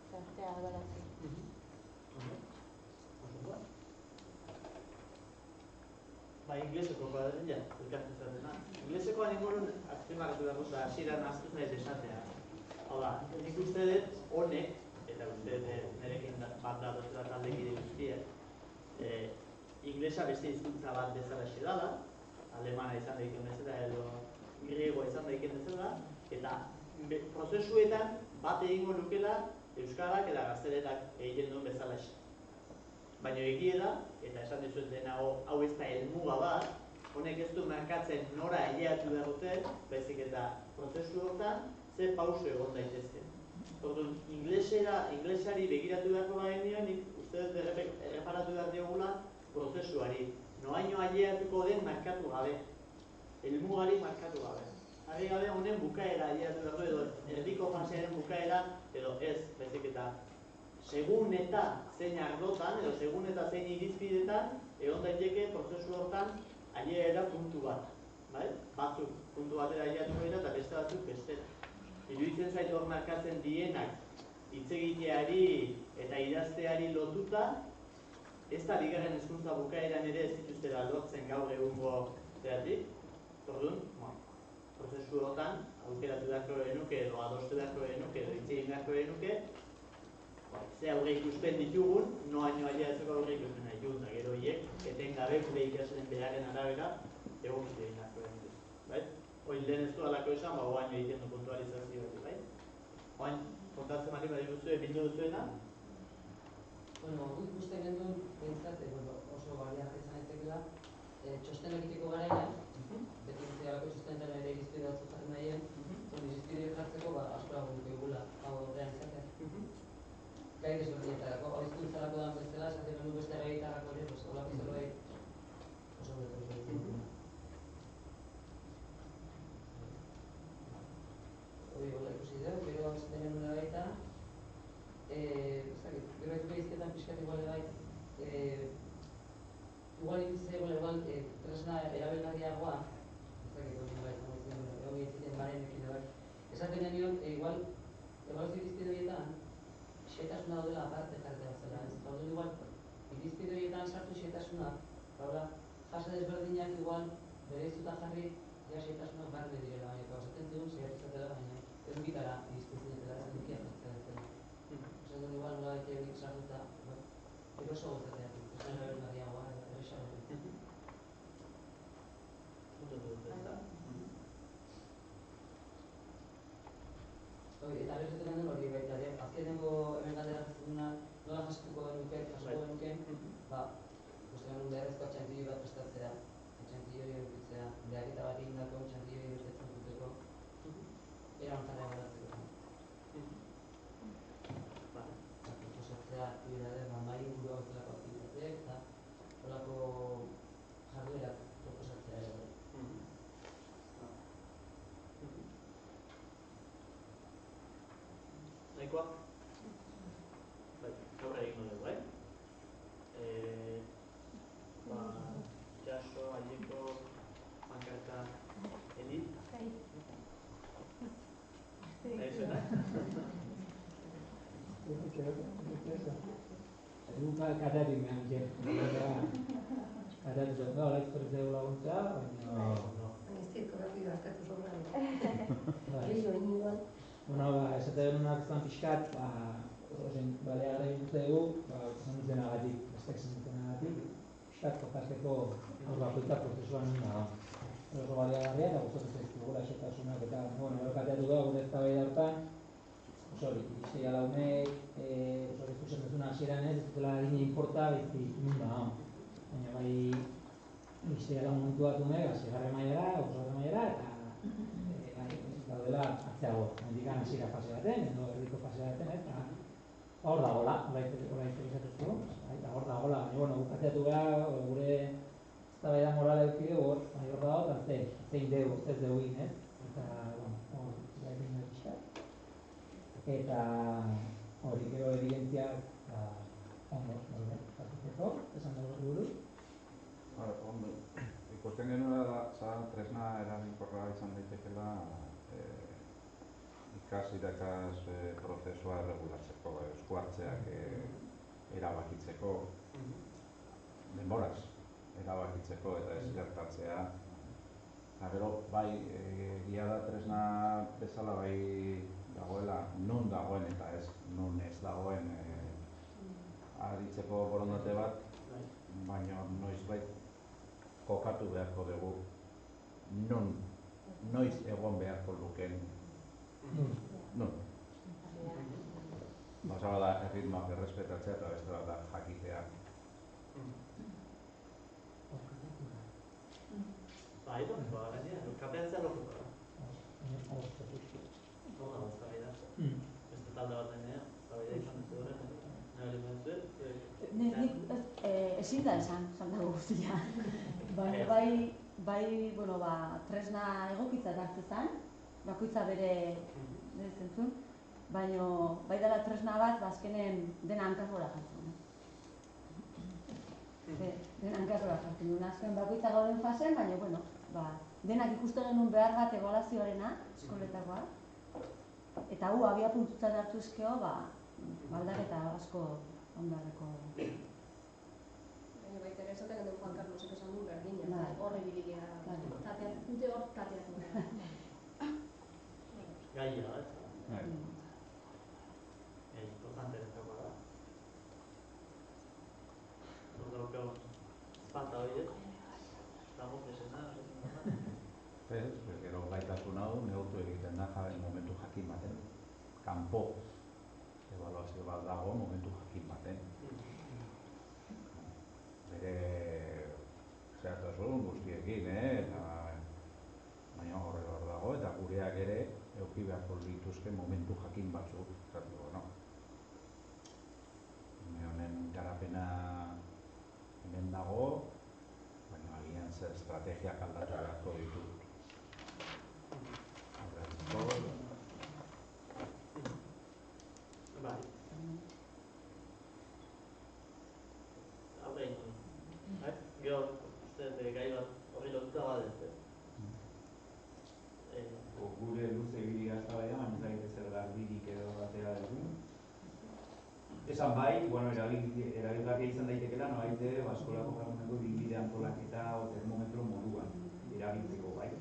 Speaker 3: Zehaztea dela zen.
Speaker 1: Ingleseko kuadrilla, elkartu zatena. Inglesekoan ingurun azpimarratu dago eta hasieran ahaztu zait esatea. Hau da, nik uste dut honek, eta uste dut nirekin bat datozela taldekide guztiak, inglesa beste hizkuntza bat bezala dela, alemana izan daiken bezala edo griegoa izan daiken bezala, eta prozesuetan bat egingo lukela euskarak eta gaztelerak egiten duen bezala. Baina egia da, eta esan dizuet denago, hau ez da helmuga bat, honek ez du markatzen nora aileatu behar dute, baizik eta prozesu hortan ze pauso egon daitezke. Orduan, inglesari begiratu beharko bagenio, nik uste dut erreparatu behar diogula prozesuari. Noaino aileatuko den markatu gabe, helmugari markatu gabe. Harri gabe honen bukaera aileatu behar du, edo erdiko fasearen bukaera, edo ez, baizik eta segun eta zein ardotan, edo segun eta zein irizpidetan, egon daiteke prozesu hortan aileera puntu bat. Batzuk puntu batera aileatuko dira eta beste batzuk bestera. Iruditzen zait hor markatzen dienak hitz egiteari eta idazteari lotuta, ez da bigarren hezkuntza bukaeran ere ez dituztera lortzen gaur egungo zeratik. Orduan, prozesu hortan aukeratu beharko genuke edo adostu beharko genuke edo hitz egin beharko genuke, ze aurre ikuspen ditugun, noaino aileatzeko aurre ikusten nahi dut, eta gero horiek, etengabe gure ikasleen beraren arabera, egokitu egin beharko genuke. Hori lehen ez du alako esan, oaino egiten du puntualizazio hori, Oain, kontatzen mali bat duzue, bildu duzuena?
Speaker 4: Guk ikusten genduen, behintzat, oso baliagarri izan daitekela, txosten egiteko garaian, beti guztiarako txostenetan ere irizpide batzuk jarri nahien, irizpide jartzeko asko lagunduko egula, hau horrean izatea. Gai desberdinetarako, hau hizkuntzarako dan bezala, esaten genuen beste gaitarako ere, holako zerbait oso beto izan. Hori gola ikusi dugu, gero esaten genuen baita, gero etuko izketan pixkat igual igual ikusi igual tresna erabilgarriagoa, hori egiten barenekin edo esaten genion, igual ebaluazio irizpide horietan, xehetasuna daudela aparte jarreta bazela, ez? Orduan igual, irizpide horietan sartu xehetasuna, jase desberdinak igual, bere izuta jarri, ja xehetasunak barne direla, baina esaten zigun, saiatu izatela, baina ez dukitara irizpide zinetela, ez dukia jartzea dutela. Esaten igual, nola bete horiek sartuta, eroso gozatea, ez erabilgarriagoa, errexagoa. Eta berretu genuen hori baita, azkenengo hemen galdera jaztuna nola jasoko genuke, ikusten genuen beharrezkoa txantilloi bat prestatzea, txantilloi edukitzea, behaketa bat egindako txantilloi betetzen duteko, era honetara egoratzeko.
Speaker 1: teknikoak. Bai, aurre egingo dugu, Jaso, Aieko, Pankarta, Eli.
Speaker 2: Guk katatu behar dut. Katatu dut, hola izkortzeu laguntza, baina...
Speaker 5: Ez dit, korrapido askatu sobrani. Gehiago inigoan.
Speaker 2: Bueno, esate duen hartzen pixkat, baleara egin dugu, zen dutenagatik, bestek zen dutenagatik, pixkat kokazteko aurrakoita prozesuan nuna da. Oso baliagarria eta gustatu zaizkigula esotasunak eta, bueno, kateatu da gure eztabaida hartan, hori, izteia launek, hori zuzen duzuna hasieran ez dutela gine inporta, beti nunda da. Baina bai, izteia lau momentu bat unek, zigarre mailara, osgarre mailara, eta daudela atzeago, mendikan hasiera fase baten, edo erdiko fase baten, eta hor dagoela, hor izatuzko, eta hor dagoela, baina, bueno, bukateatu behar, gure eztabaida morala eduki dugu, hor dago, eta zein dugu, ez dugu egin, ez? Eta, bueno, hor, egin dugu pixkat. Eta hori gero evidentziak ondo, jartzeko, esan dugu buruz.
Speaker 6: Ondo, ikusten genuela tresna eraginkorra izan daitekela ikas prozesua erregulatzeko, esku hartzeak erabakitzeko, denboraz erabakitzeko eta ez gertatzea. Eta gero, bai, egia da tresna bezala bai dagoela, non dagoen eta ez non ez dagoen aritzeko borondate bat, baina noizbait kokatu beharko dugu noiz egon beharko lukeen. Non. Basa da, erritmoak errespetatzea eta beste bat da jakitea.
Speaker 1: Bai, gainera, kapeatzea lortuko da. Ona da, eztabaida. Beste talde bat denean, eztabaida izan dut horren, nahi dut
Speaker 5: Nik ezin da esan dago guztia. Bai, tresna egokitzat hartzezan, bakoitza bere zentzun, baina bai dela tresna bat, azkenen dena hankasgora jartzen. Dena hankasgora jartzen duen, azken bakoitza gauden fasen, baina, denak ikuste genuen behar bat ebaluazioarena, eskoletakoa, eta hu abia puntutzat hartuzkeo, aldaketa asko ondarreko.
Speaker 7: Baina baita ere esaten genuen Juan Carlosek esan du berdina, horre bilikea, dute hor tateatu gara.
Speaker 1: Gaia, ez? Importante dezako da. Hor daukagun espanta hori ez? Dago presena,
Speaker 6: Ez, gero gaitasun hau neurtu egiten da momentu jakin baten. Kanpo ebaluazio bat dago momentu jakin baten. Bere zehatasun guztiekin, baina hor dago eta gureak ere eduki beharko lituzke momentu jakin batzuk. Honen garapena hemen dago, baina agian zer estrategiak aldatu beharko ditu.
Speaker 1: Bai. Aurre egin. Gero, uste gai bat horri lotuta badez, ez?
Speaker 8: Gure luze ibilia eztabaida, baina ez dakit zer garbirik edo atera dugun. Esan bai, erabilgarria izan daitekela, nolabait ere, eskolako jarduneko ibilbide antolaketa termometro moduan erabiltzeko bai.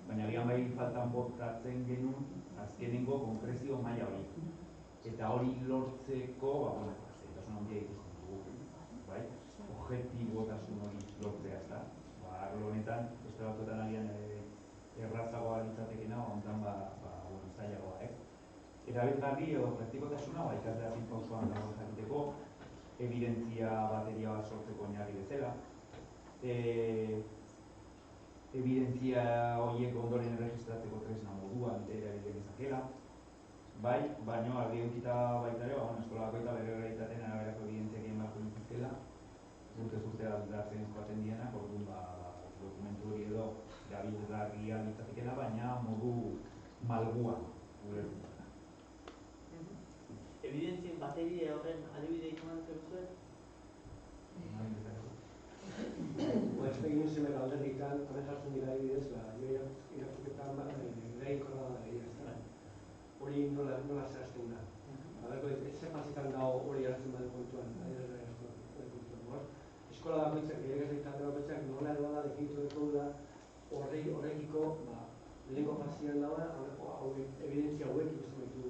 Speaker 8: Baina agian bai faltan botatzen genuen azkenengo konkrezio maila hori. Eta hori lortzeko, zailtasun handia ikusten dugu, bai? Objektibotasun hori lortzea, ezta? Arlo honetan, beste batzuetan agian errazagoa litzatekena, honetan zailagoa, ez? Erabilgarri edo praktikotasuna, ikasleak pausoan dago jakiteko, evidentzia bateria bat sortzeko oinarri bezala. Evidentzia horiek ondoren erregistratzeko tresna moduan erabil dezakela. Bai, baina argi edukita baita ere, eskola bakoitza bere errealitateen araberako evidentziak egin beharko dituztela, urtez urte aldatzen joaten dienak, orduan dokumentu hori edo erabilgarria litzatekeela, baina modu malguan ulertuta.
Speaker 1: bateria horren adibide ikuman zehuzue?
Speaker 9: Egin zenbait alderditan, hemen jartzen dira adibidez, irakurketan eraikora da begira, hori nola zehazten da. Zer fasetan dago hori hartzen badu kontuan, eskola bakoitzak, irakasle bakoitzak nola edo da definitu dela horrekiko lehenko fasean dagoen evidentzia hauek ikusten baitugu.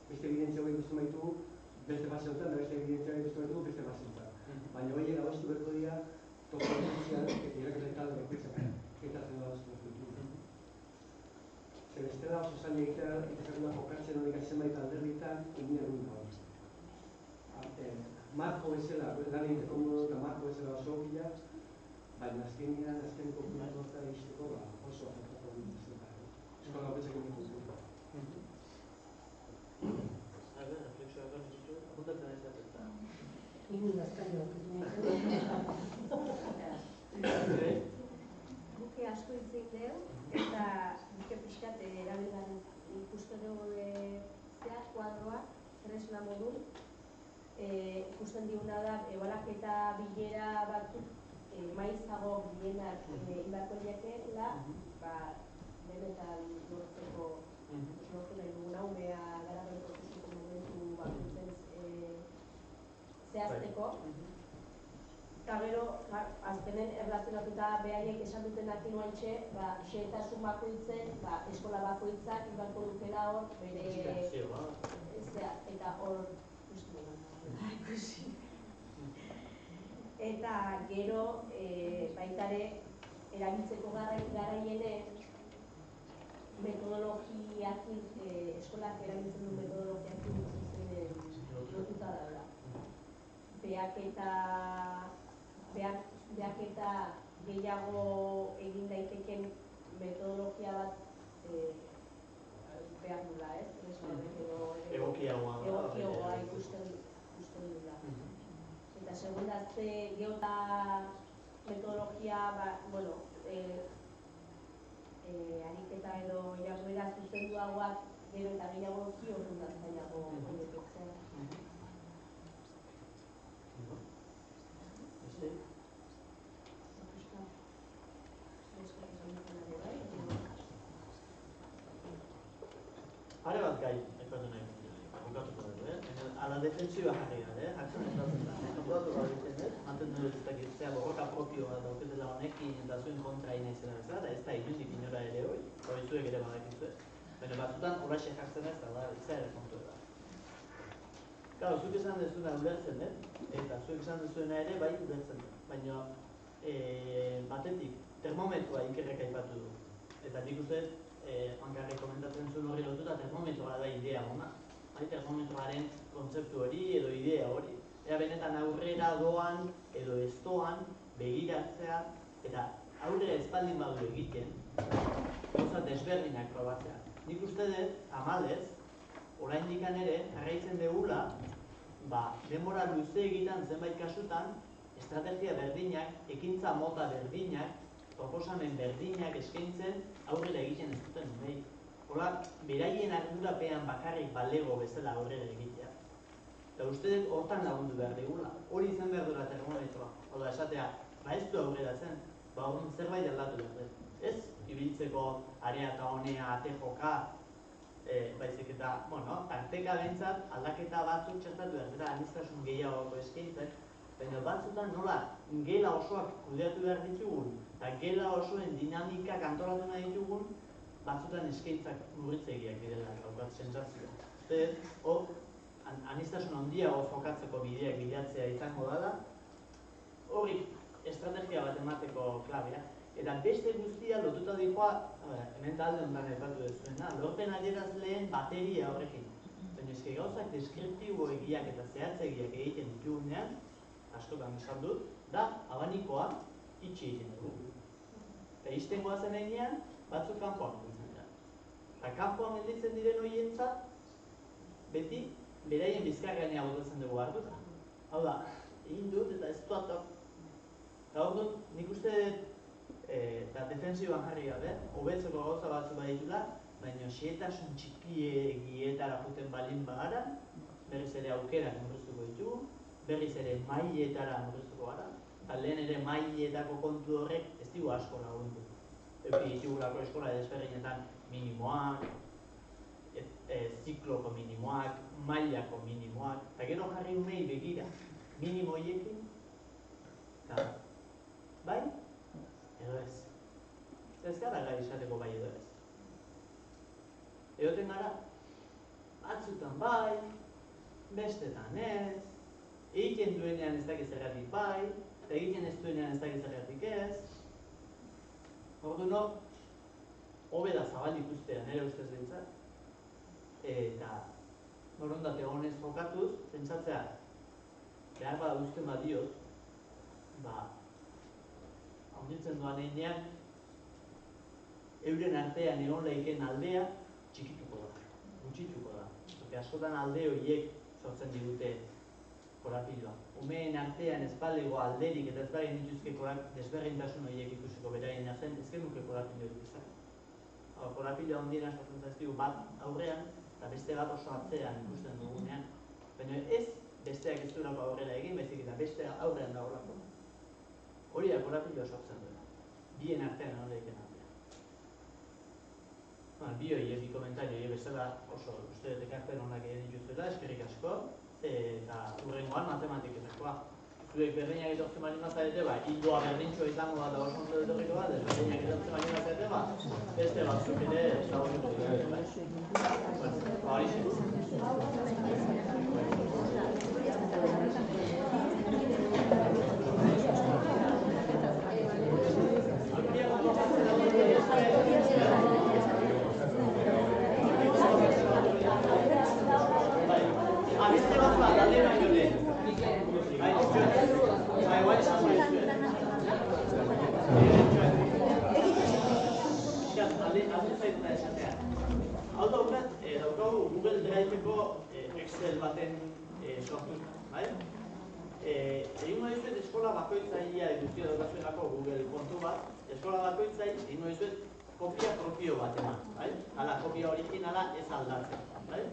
Speaker 9: Beste evidentzia hauek ikusten baitugu beste faseotan, beste evidentzia hauek ikusten baitugu beste faseotan. Baina horiek adostu beharko dira toko evidentzia eta irakasle talde bakoitzak eta zen adostu beharko ditugu. Zer bestela oso zaila egitea da jokatzen hori zenbait alderditan egin egun dago. Marko bezala, lan egiteko modu eta marko bezala oso pila, baina azkeneko puntua egiteko oso afektatuko dituzten. Eskola bakoitzak egin kontua.
Speaker 1: Reflexioak hori ditu, apuntatzen ez da.
Speaker 5: Inu dazkailo.
Speaker 7: Guke asko hitz egin dugu, eta guke pixkat erabilgarri ikusten dugu zehar kuadroa, tresna modun. Ikusten diguna da, ebalaketa bilera batzuk maizago bilenak inbarko diakeela, benetan lortzeko lortu nahi duguna, umea garapen prozesuko momentu bakoitzen zehazteko. Eta gero, azkenen erlazionatuta behaiek esan dutenak inoaintxe, xehetasun bakoitzen, eskola bakoitzak inbarko dutela hor, bere... Eta hor, ikusi. Eta gero, baitare, erabiltzeko garaiene, metodologiakin, eskolak erabiltzen du metodologiakin lotuta daula. Behaketa gehiago egin daiteken metodologia bat behar dula, ez? Egokiagoa ikusten dula. Eta segunda, ze geota metodologia, ariketa edo jarduera zuzenduagoak gero eta gehiago horren da zailago betetzea.
Speaker 1: Pare bat gai, aipatu nahi bukatuko dugu, ala defensiba jarri gara, jartzen entratzen da. Konturatu gara egiten manten dut ez dakit, zea borroka propioa dauketela honekin eta zuen kontra inaizela bezala, eta ez da inundik inora ere hori zuek ere badakizue. Baina batzutan holaxe jartzen ez da, ere kontu da. Claro, zuek esan dezuna ulertzen, eta zuek esan dezuena ere bai ulertzen da. Baina batetik, termometroa ikerrek aipatu du. Eta nik uste, Ankarri komentatzen zuen hori lotuta, termometroa da idea hona. Termometroaren kontzeptu hori edo idea hori. Ea benetan aurrera doan edo ez doan begiratzea eta aurrera espaldin badu egiten, gauza desberdinak probatzea. Nik uste dut, tamalez, oraindikan ere, jarraitzen degula, denbora luze egiten zenbait kasutan, estrategia berdinak, ekintza mota berdinak, proposamen berdinak eskaintzen aurrera egiten ez duten nahi. Hola, beraien ardurapean bakarrik balego bezala aurrera egitea. Eta uste dut hortan lagundu behar digula. Hori izan behar dura termometroa. Hau da, esatea, ez du aurrera zen, horren zerbait aldatu behar dut. Ez, ibiltzeko area eta honea ate joka, baizik eta, tarteka behintzat aldaketa batzuk txertatu behar dira, aniztasun gehiagoko eskaintzen, baina batzutan nola gela osoak kudeatu behar ditugun, eta gela osoen dinamikak antolatu nahi ditugun, batzutan eskaintzak murritzegiak direla daukat sentsazioa. Hor, aniztasun handiago jokatzeko bideak bilatzea izango dela, hori estrategia bat emateko klabea. Eta beste guztia lotuta dihoa, hemen talde ondan aipatu dezuena, lorpen adierazleen bateria horrekin. Baina eske gauzak deskriptiboegiak eta zehatzegiak egiten ditugunean, askotan esan dut, da abanikoa itxi egiten dugu. Eta izten goazen eginean, batzuk kanpoan gelditzen dira. Eta kanpoan gelditzen diren horientzat, beti beraien bizkargainea botatzen dugu hartuta. Hau da, egin dut eta ez duatok. Eta hor dut, nik uste eta defensiboan jarri gabe, hobetzeko gauza batzu baditula, baina xehetasun txikiegietara juten balin bahara, berriz ere aukerak murriztuko ditugu, berriz ere mailetara murriztuko gara, eta lehen ere mailetako kontu horrek ez digu asko lagundu. Euki ditugulako eskola desberdinetan minimoak, zikloko minimoak, mailako minimoak, eta gero jarri umei begira minimo horiekin, eta bai, edo ez. Ez gara gai izateko bai edo ez. Egoten gara, batzutan bai, bestetan ez, egiten duenean ez dakiz zergatik bai, eta egiten ez duenean ez dakiz zergatik ez. Orduan hor, hobe da zabal ikustea, nire ustez behintzat, eta borondate honez jokatuz, pentsatzea, behar bada usten badiot, handitzen doan einean, euren artean egon laiken aldea txikituko da, gutxituko da. Askotan alde horiek sortzen digute korapiloa. Umeen artean ez balego alderik eta ez balen dituzke desberdintasun horiek ikusiko beraien artean, ez genuke korapiloa izan. Korapiloa handiena sortzen zaizkigu bat aurrean, eta beste bat oso atzean ikusten dugunean. Baina ez besteak ez duelako aurrera egin, baizik eta beste aurrean dagoelako. Hori da korapiloa sortzen duela. Bien artean egon laiken artean. Bi horiek, bi komentario bezala oso uste dut ekarpen honak egin dituzuela, eskerrik asko, eta hurrengoan matematiketekoa. Zuek berdinak etortzen bali mazarete, hildoa berdintxoa izango bat da oso ondo etorriko bat, berdinak etortzen bali mazarete, beste batzuk ere ezagutuko dira. Horixe. Hau daukagu Google Drive-eko Excel baten sortuta, bai? Egingo dizuet eskola bakoitzailea edukio daukazuelako Google kontu bat, eskola bakoitzai egingo dizuet kopia propio bat eman, bai? Hala, kopia originala ez aldatzen, bai?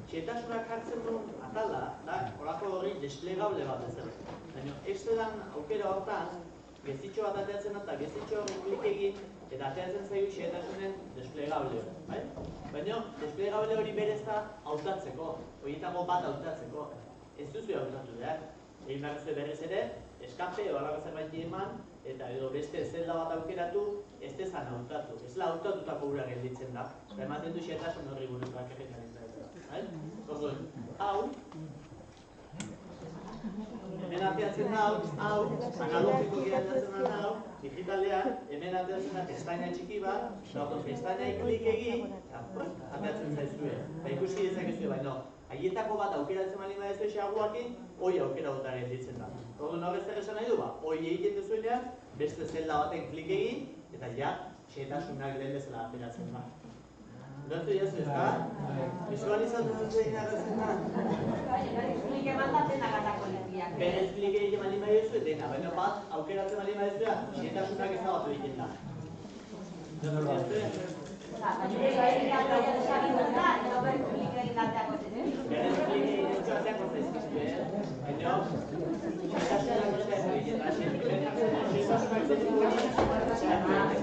Speaker 1: Xehetasunak hartzen duen atala, da, horako hori desplegable bat bezala. Baina, Excelan aukera hortan, gezitxo bat ateatzen da, eta gezitxo hori klik egin, eta ateatzen zaigu xehetasunen desplegable hori, bai? Baina, desplegable hori berez da hautatzeko, horietako bat hautatzeko. Ez duzu hautatu behar. Egin behar zuen berez ere, eskape edo alako zerbait eman, eta edo beste zelda bat aukeratu, ez dezan hautatu. Ez la hautatutako ura gelditzen da. Eta ematen du xehetasun horri buruz bakarrikan izatea. Orduan, hau, hemen ateatzen da, hau, analogiko gertatzen da hau, digitalean, hemen ateatzen da pestaina txiki bat, eta pestaina klik egin, eta ateatzen zaizue. Eta ikusi dezakezue, baina, haietako bat aukeratzen bali badezue xaguakin, hoi aukera dutaren gelditzen da. Orduan horrez zer esan nahi du, hoi egiten duzuenean, beste zelda baten klik egin, eta ja, xehetasunak lehen bezala ateratzen da. Ulertu jazu ez da? Visualizatu dut egin arrazen da?
Speaker 7: Klik eman da dena gatako lehiak.
Speaker 1: Berez klik egin bali badezue dena, baina bat aukeratzen bali badezue, xehetasunak ezabatu egiten da. Ulertu jazu? Berez klik egin arteako zaizkizue, baina xehetasunak ezabatu egiten da. Xehetasunak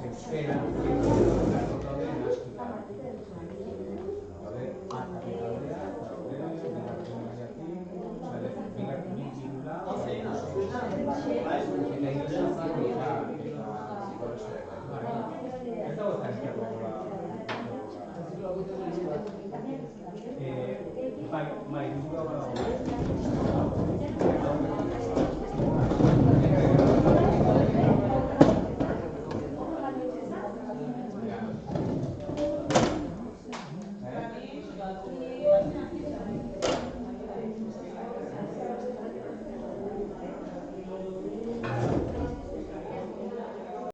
Speaker 2: Euskera